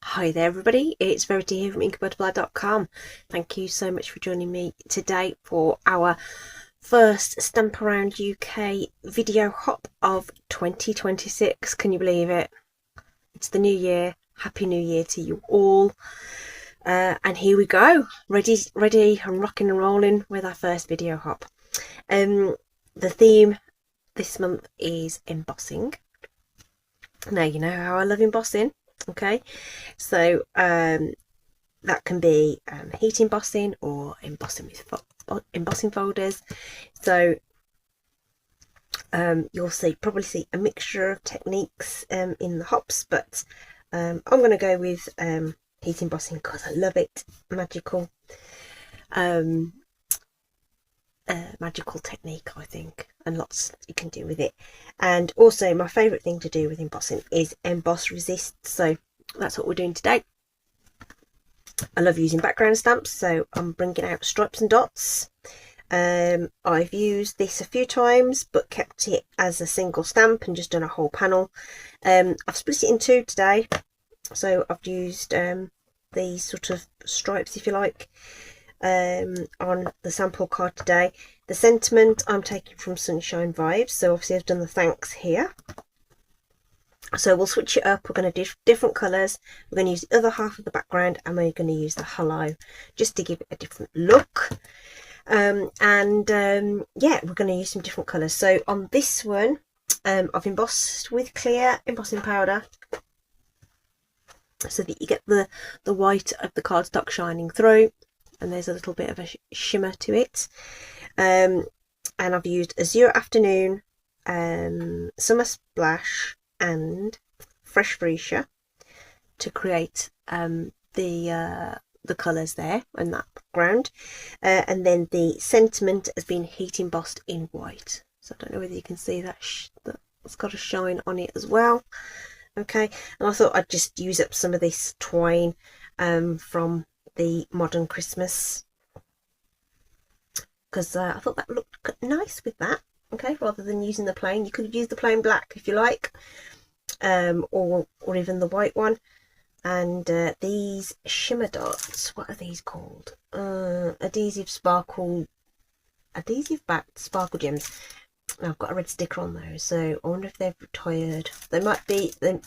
Hi there everybody, it's Verity here from inkybutterfly.com. Thank you so much for joining me today for our first Stamp Around UK video hop of 2026. Can you believe it? It's the new year. Happy New Year to you all. And here we go, ready and rocking and rolling with our first video hop. The theme this month is embossing. Now you know how I love embossing. Okay, so that can be heat embossing or embossing with embossing folders. So you'll probably see a mixture of techniques in the hops, but I'm going to go with heat embossing because I love it. Magical technique, I think, and lots you can do with it. And also my favorite thing to do with embossing is emboss resist, so that's what we're doing today. I love using background stamps, so I'm bringing out stripes and dots. I've used this a few times but kept it as a single stamp and just done a whole panel. I've split it in two today, so I've used these sort of stripes, if you like, on the sample card today. The sentiment I'm taking from Sunshine Vibes, so obviously I've done the thanks here. So we'll switch it up. We're going to do different colours. We're going to use the other half of the background and we're going to use the hello just to give it a different look. Yeah, we're going to use some different colours. So on this one, I've embossed with clear embossing powder so that you get the white of the cardstock shining through, and there's a little bit of a shimmer to it. And I've used Azure Afternoon, Summer Splash and Fresh Freesia to create the colours there and that background, and then the sentiment has been heat embossed in white, so I don't know whether you can see that it's got a shine on it as well. Okay, and I thought I'd just use up some of this twine from the Modern Christmas, because I thought that looked nice with that. Okay, rather than using the plain, you could use the plain black if you like, or even the white one. And these shimmer dots, what are these called? Adhesive backed sparkle gems. Now, I've got a red sticker on those, so I wonder if they've retired. They might be, they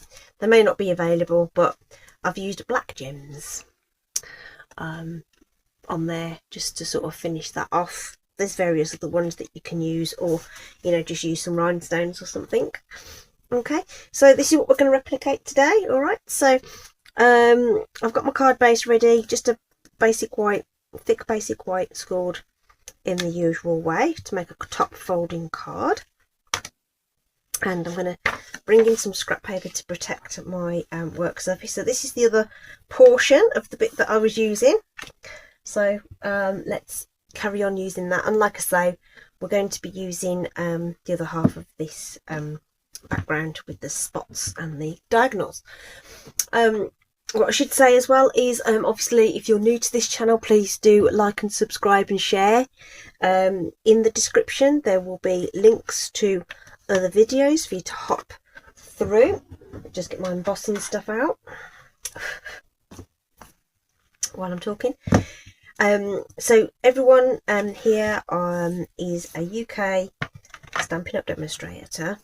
may not be available, but I've used black gems on there just to sort of finish that off. There's various other ones that you can use, or just use some rhinestones or something. Okay, so this is what we're going to replicate today. All right, so I've got my card base ready, just a basic white, thick basic white, scored in the usual way to make a top folding card. And I'm going to bring in some scrap paper to protect my work surface. So this is the other portion of the bit that I was using, so let's carry on using that. And like I say, we're going to be using the other half of this background with the spots and the diagonals. What I should say as well is, obviously, if you're new to this channel, please do like and subscribe and share. In the description there will be links to other videos for you to hop through. Just get my embossing stuff out while I'm talking. So everyone here is a UK Stampin' Up demonstrator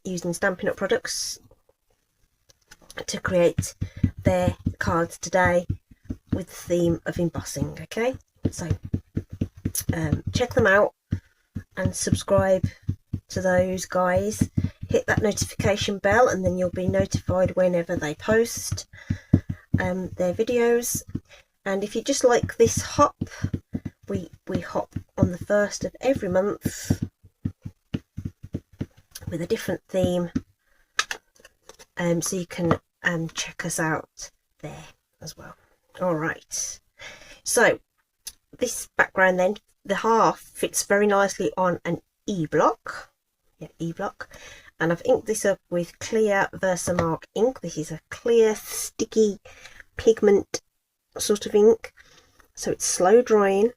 using Stampin' Up products to create their cards today with the theme of embossing. Okay, so check them out and subscribe to those guys. Hit that notification bell and then you'll be notified whenever they post their videos. And if you just like this hop, we hop on the 1st of every month with a different theme, so you can check us out there as well. All right, so this background then, the half fits very nicely on an E-block. Yeah, E-block. And I've inked this up with clear Versamark ink. This is a clear sticky pigment sort of ink, so it's slow drying,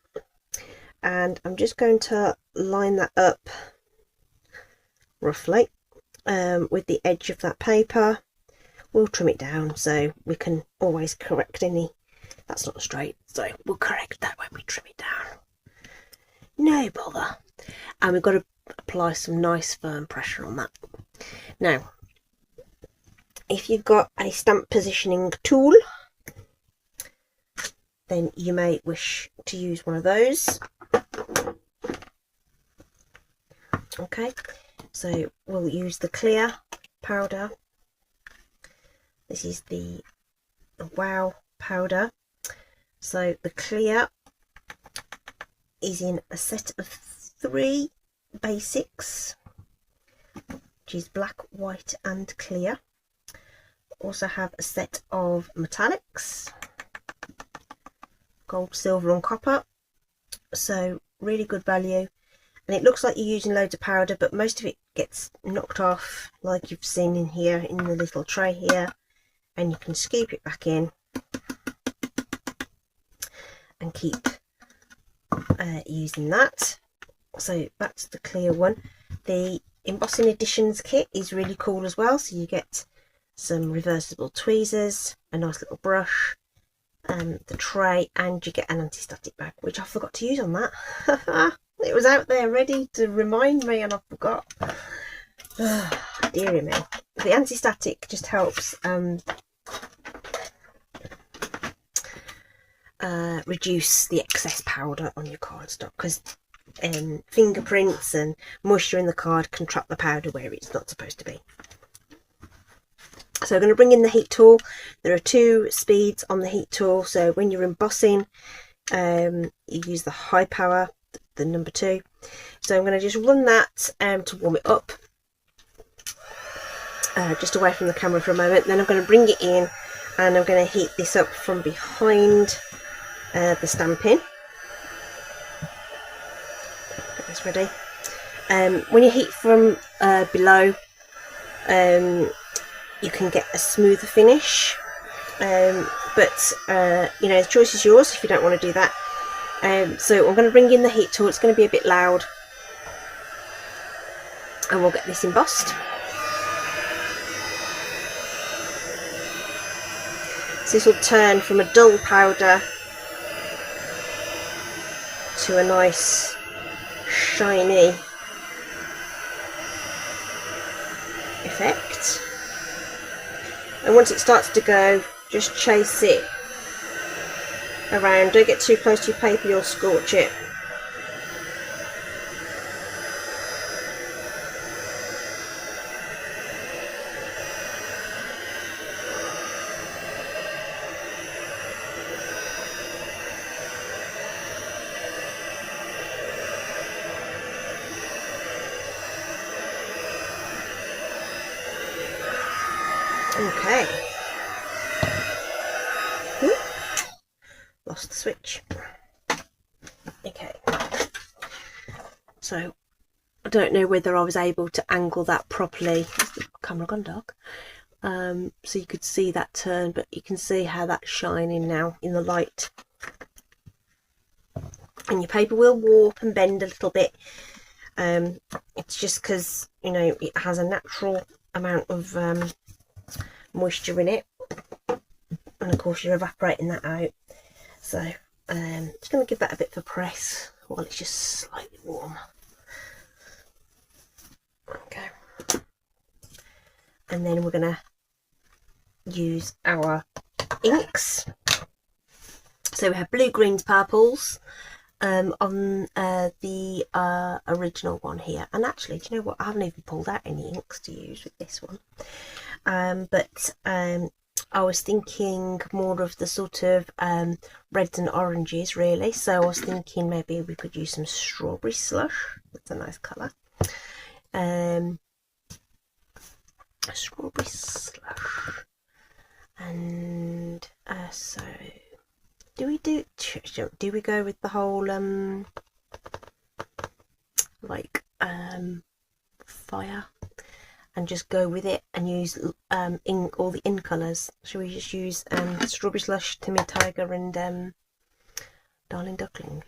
and I'm just going to line that up roughly with the edge of that paper. we'll trim it down so we can always correct any. That's not straight, so we'll correct that when we trim it down. No bother. And we've got to apply some nice firm pressure on that. Now, if you've got a stamp positioning tool, then you may wish to use one of those. Okay, so we'll use the clear powder. This is the Wow powder. So the clear is in a set of 3 basics, which is black, white and clear. Also have a set of metallics, gold, silver and copper. So really good value. And it looks like you're using loads of powder, but most of it gets knocked off, like you've seen in here in the little tray here, and you can scoop it back in and keep using that. So that's the clear one. The Embossing Editions kit is really cool as well, so you get some reversible tweezers, a nice little brush, the tray, and you get an anti-static bag, which I forgot to use on that. It was out there ready to remind me and I forgot. Oh, dearie me. The anti-static just helps reduce the excess powder on your cardstock, because fingerprints and moisture in the card can trap the powder where it's not supposed to be. So I'm going to bring in the heat tool. There are 2 speeds on the heat tool, so when you're embossing, you use the high power, the number 2. So I'm going to just run that to warm it up, just away from the camera for a moment. Then I'm going to bring it in and I'm going to heat this up from behind the stamping. Get this ready. When you heat from below, you can get a smoother finish, but you know, the choice is yours if you don't want to do that. So I'm going to bring in the heat tool. It's going to be a bit loud, and we'll get this embossed. So this will turn from a dull powder to a nice shiny effect. And once it starts to go, just chase it around. Don't get too close to your paper, you'll scorch it. Okay. Lost the switch. Okay. So I don't know whether I was able to angle that properly. Has the camera gone dark? So you could see that turn, but you can see how that's shining now in the light. And your paper will warp and bend a little bit. It's just because, you know, it has a natural amount of moisture in it, and of course you're evaporating that out. So just going to give that a bit of a press while it's just slightly warm. Okay, and then we're going to use our inks. So we have blue, greens, purples on the original one here. And actually, do you know what, I haven't even pulled out any inks to use with this one. But I was thinking more of the sort of reds and oranges really, so I was thinking maybe we could use some strawberry slush. That's a nice colour. Strawberry slush. And so do we go with the whole like fire and just go with it and use all the in colours? Shall we just use strawberry slush, Timmy Tiger and Darling Duckling?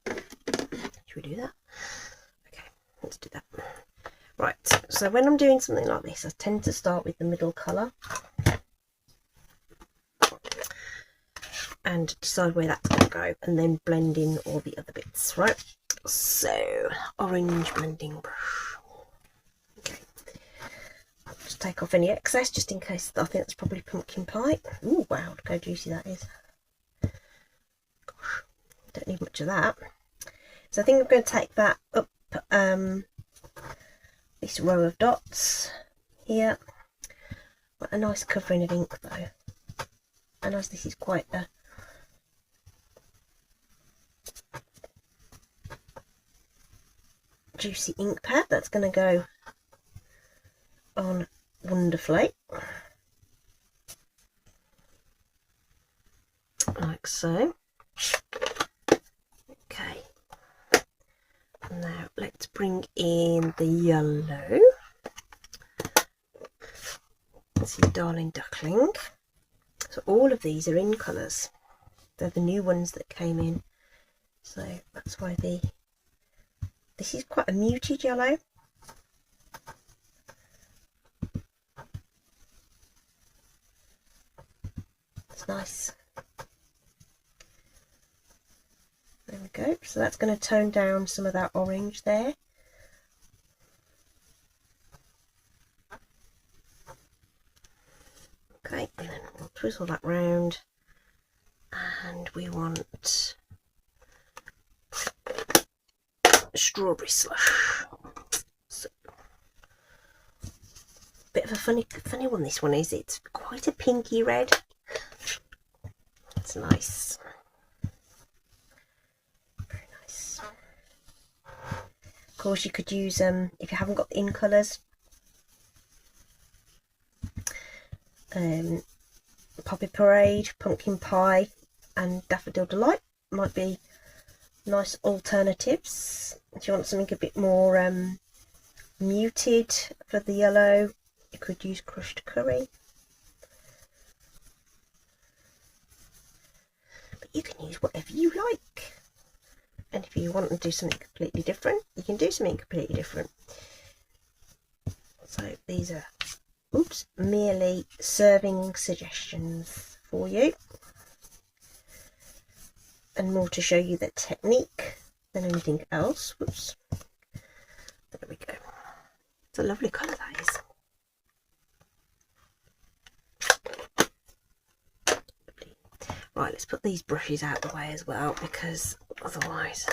Should we do that? Okay, let's do that. Right, so when I'm doing something like this, I tend to start with the middle colour. and decide where that's going to go, and then blend in all the other bits, right? So, orange blending brush. Okay. I'll just take off any excess just in case. I think that's probably pumpkin pie. Ooh, wow, look how juicy that is. Gosh, don't need much of that. So I think I'm going to take that up this row of dots here. What a nice covering of ink though. And as this is quite a juicy ink pad, that's going to go on wonderfully, like so. Okay, now let's bring in the yellow. This is Darling Duckling. So all of these are in colours. They're the new ones that came in, so that's why this is quite a muted yellow. It's nice. There we go. So that's going to tone down some of that orange there. Okay, and then we'll twizzle that round, and we want strawberry slush. So, bit of a funny one this one is. It's quite a pinky red. It's nice. Very nice. Of course, you could use if you haven't got the in colours, Poppy Parade, Pumpkin Pie and Daffodil Delight might be nice alternatives. If you want something a bit more muted for the yellow, you could use Crushed Curry. But you can use whatever you like. And if you want to do something completely different, you can do something completely different. So these are merely serving suggestions for you, and more to show you the technique than anything else. Whoops, there we go. It's a lovely colour, that is. Right, let's put these brushes out the way as well, because otherwise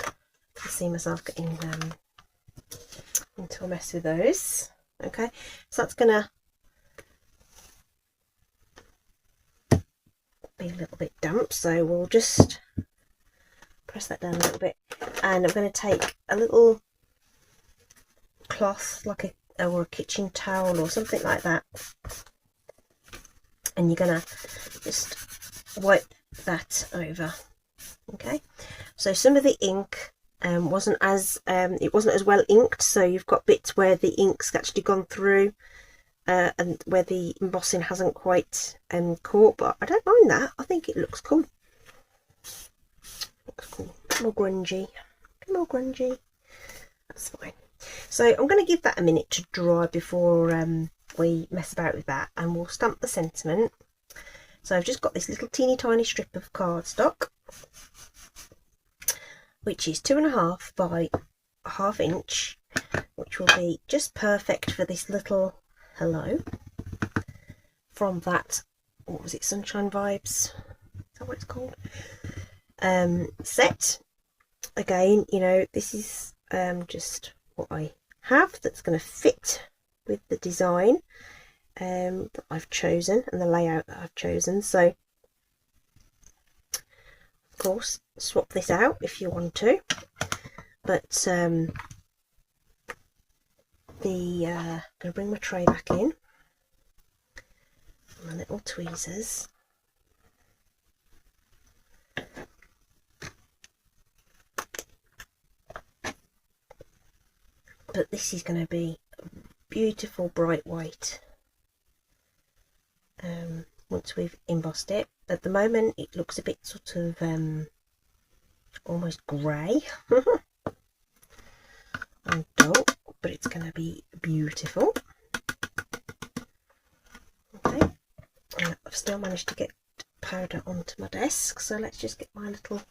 I see myself getting into a mess with those. Okay, so that's gonna be a little bit damp, so we'll just press that down a little bit, and I'm going to take a little cloth, like or a kitchen towel or something like that, and you're going to just wipe that over. Okay, so some of the ink wasn't as well inked, so you've got bits where the ink's actually gone through and where the embossing hasn't quite caught, but I don't mind that. I think it looks cool. Looks cool. More grungy. More grungy. That's fine. So I'm going to give that a minute to dry before we mess about with that, and we'll stamp the sentiment. So I've just got this little teeny tiny strip of cardstock, which is 2.5 by 1/2 inch, which will be just perfect for this little hello from that, what was it, Sunshine Vibes, is that what it's called, set. Again, you know, this is just what I have that's going to fit with the design that I've chosen and the layout that I've chosen. So of course swap this out if you want to, but I'm going to bring my tray back in, my little tweezers, but this is going to be beautiful bright white once we've embossed it. At the moment it looks a bit sort of almost grey and dull, but it's going to be beautiful. Okay, and I've still managed to get powder onto my desk, so let's just get my little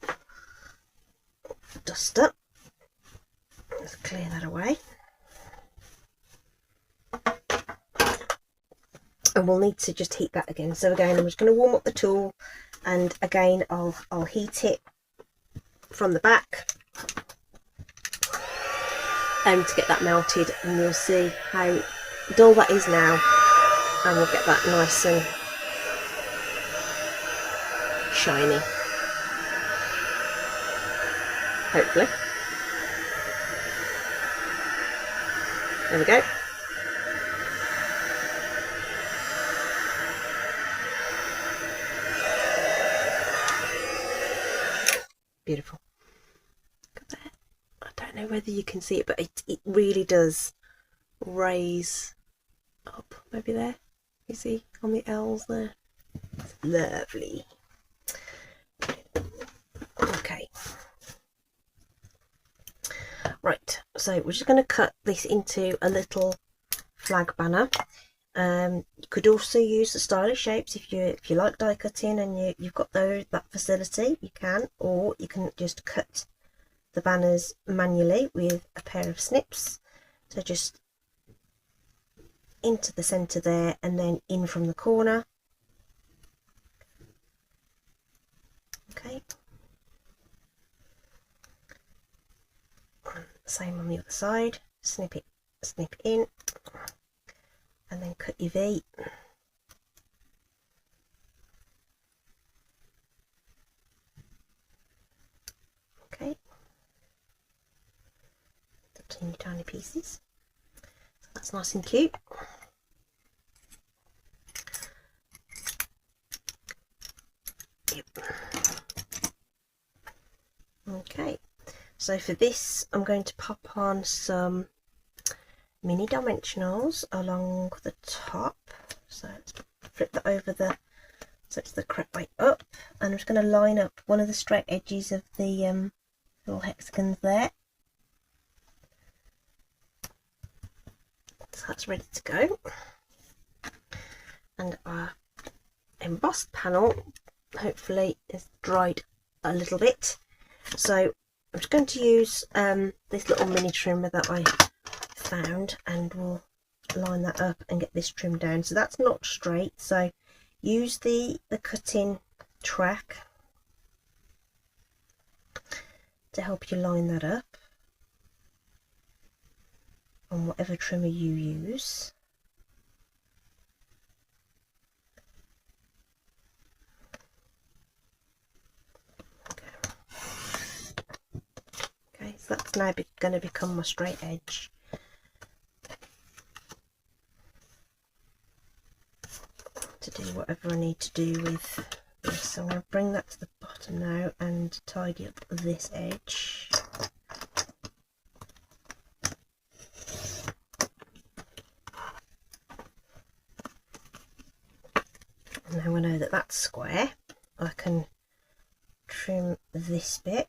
duster. Let's clear that away. And we'll need to just heat that again. So again, I'm just going to warm up the tool, and again I'll heat it from the back to get that melted, and you'll see how dull that is now, and we'll get that nice and shiny, hopefully. There we go. Beautiful. I don't know whether you can see it, but it really does raise up. Maybe there. You see on the L's there. It's lovely. Okay. Right. So we're just going to cut this into a little flag banner. You could also use the stylish shapes if you like die cutting and you've got that facility, you can, or you can just cut the banners manually with a pair of snips. So just into the centre there, and then in from the corner. Okay. Same on the other side. Snip in, and then cut your V. Okay. Tiny pieces. So that's nice and cute. Yep. Okay. So for this, I'm going to pop on some mini dimensionals along the top. So let's flip that over so it's the correct way up, and I'm just going to line up one of the straight edges of the little hexagons there. So that's ready to go, and our embossed panel hopefully is dried a little bit. So I'm just going to use this little mini trimmer that I found, and we'll line that up and get this trimmed down. So that's not straight, so use the cutting track to help you line that up on whatever trimmer you use. Okay, so that's now going to become my straight edge. To do whatever I need to do with this. So I'm going to bring that to the bottom now and tidy up this edge. And now I know that that's square, I can trim this bit.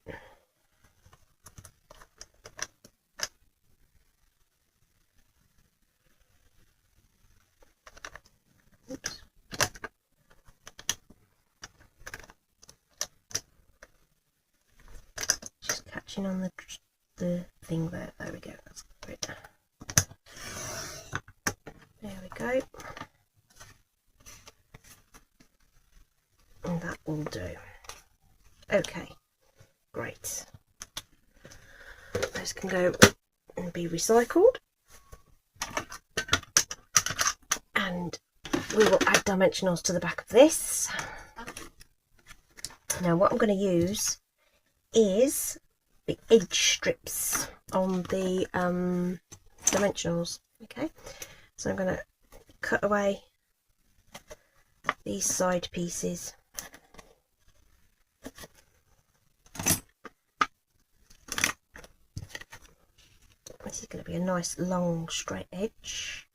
Oops. Just catching on the thing there. There we go. That's great. There we go. And that will do. Okay, great. Those can go and be recycled, and we will add dimensionals to the back of this. Now what I'm going to use is the edge strips on the dimensionals. Okay, so I'm going to cut away these side pieces. This is going to be a nice long straight edge.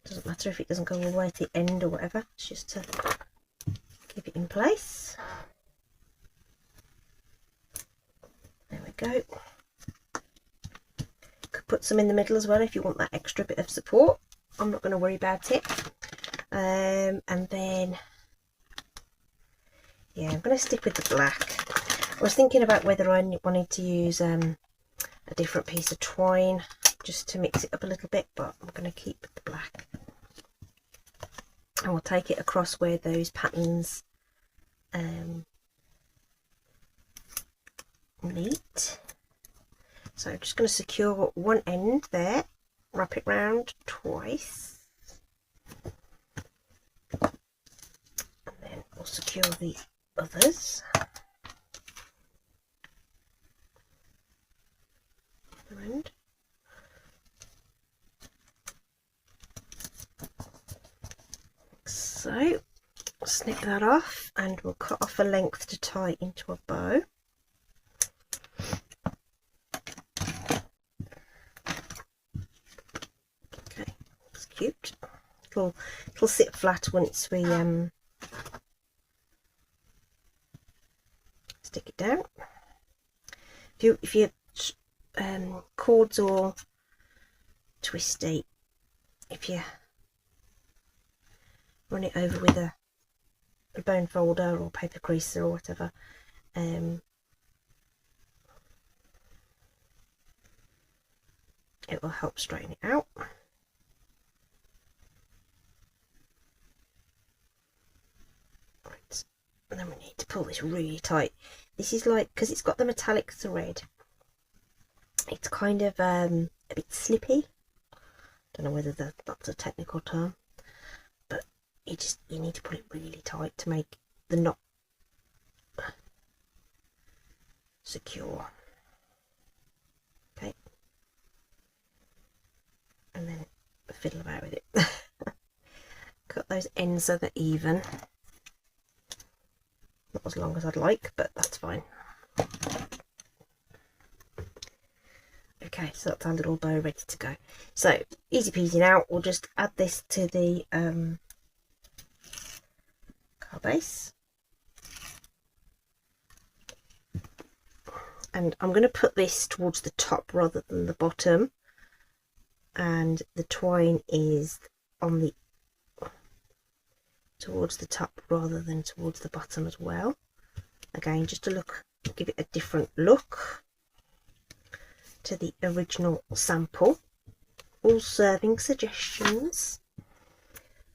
Doesn't matter if it doesn't go all the way to the end or whatever, it's just to keep it in place. There we go. Could put some in the middle as well if you want that extra bit of support. I'm not going to worry about it. And then Yeah, I'm going to stick with the black. I was thinking about whether I wanted to use a different piece of twine just to mix it up a little bit, but I'm going to keep with the black. And we'll take it across where those patterns meet. So I'm just going to secure one end there, wrap it round twice, and then we'll secure the others. End. So snip that off, and we'll cut off a length to tie into a bow. Okay, it's cute. It'll sit flat once we stick it down. If your cords are twisty, if you run it over with a bone folder or paper creaser or whatever, it will help straighten it out. Right, and then we need to pull this really tight. This is like, because it's got the metallic thread, it's kind of a bit slippy. Don't know whether that's a technical term, but you need to pull it really tight to make the knot secure. Okay, and then fiddle about with it. Cut those ends so they're even. Not as long as I'd like, but that's fine. Okay, so that's our little bow ready to go. So easy peasy now. We'll just add this to the card base, and I'm going to put this towards the top rather than the bottom, and the twine is on the towards the top rather than towards the bottom as well. Again, just to give it a different look to the original sample. All serving suggestions.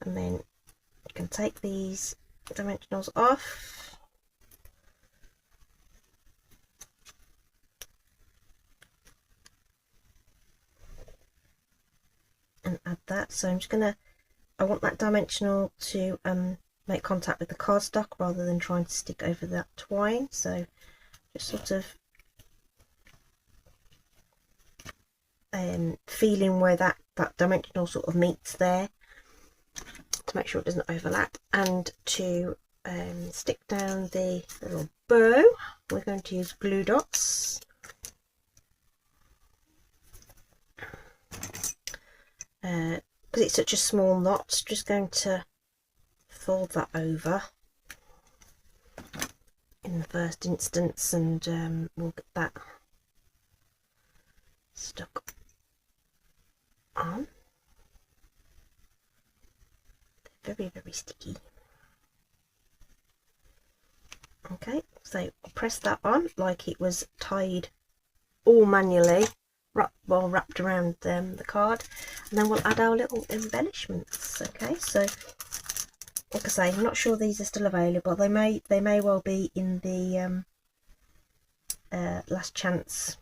And then you can take these dimensionals off, and add that. So I'm just gonna, I want that dimensional to make contact with the cardstock rather than trying to stick over that twine. So just sort of feeling where that dimensional sort of meets there to make sure it doesn't overlap. And to stick down the little bow, we're going to use glue dots. Because it's such a small knot, just going to fold that over in the first instance, and we'll get that stuck on. They're very, very sticky. Okay, so I'll press that on like it was tied all manually, wrapped around the card, and then we'll add our little embellishments. Okay, so like I say, I'm not sure these are still available. They may well be in the last chance,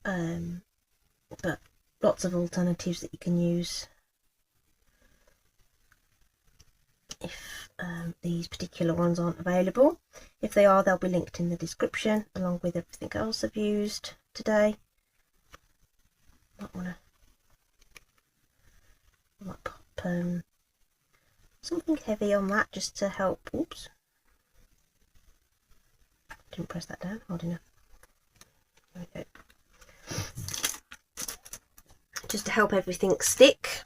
but lots of alternatives that you can use if these particular ones aren't available. If they are, they'll be linked in the description along with everything else I've used today. Might pop something heavy on that just to help. Oops, didn't press that down hard enough. There we go. Just to help everything stick.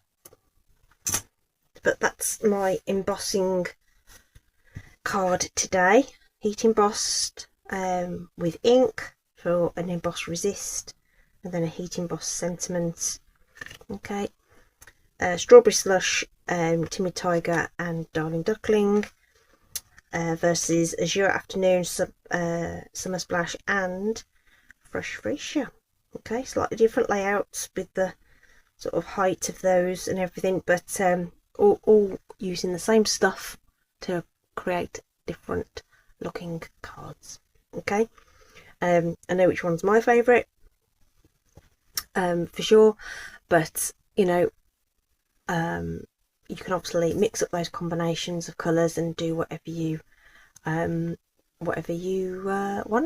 But that's my embossing card today. Heat embossed with ink for an emboss resist, and then a heat emboss sentiment. Okay, Strawberry Slush, Timid Tiger and Darling Duckling, versus Azure Afternoon, Summer Splash and Fresh Freesia. Okay, slightly different layouts with the sort of height of those and everything, but all using the same stuff to create different looking cards. Okay, I know which one's my favourite, for sure, but you know, you can obviously mix up those combinations of colours and do whatever you want,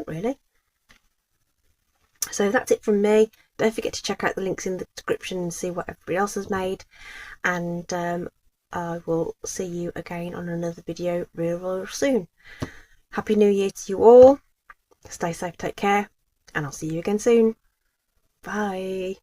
really. So that's it from me. Don't forget to check out the links in the description and see what everybody else has made, and I will see you again on another video real soon. Happy New Year to you all. Stay safe, take care, and I'll see you again soon. Bye.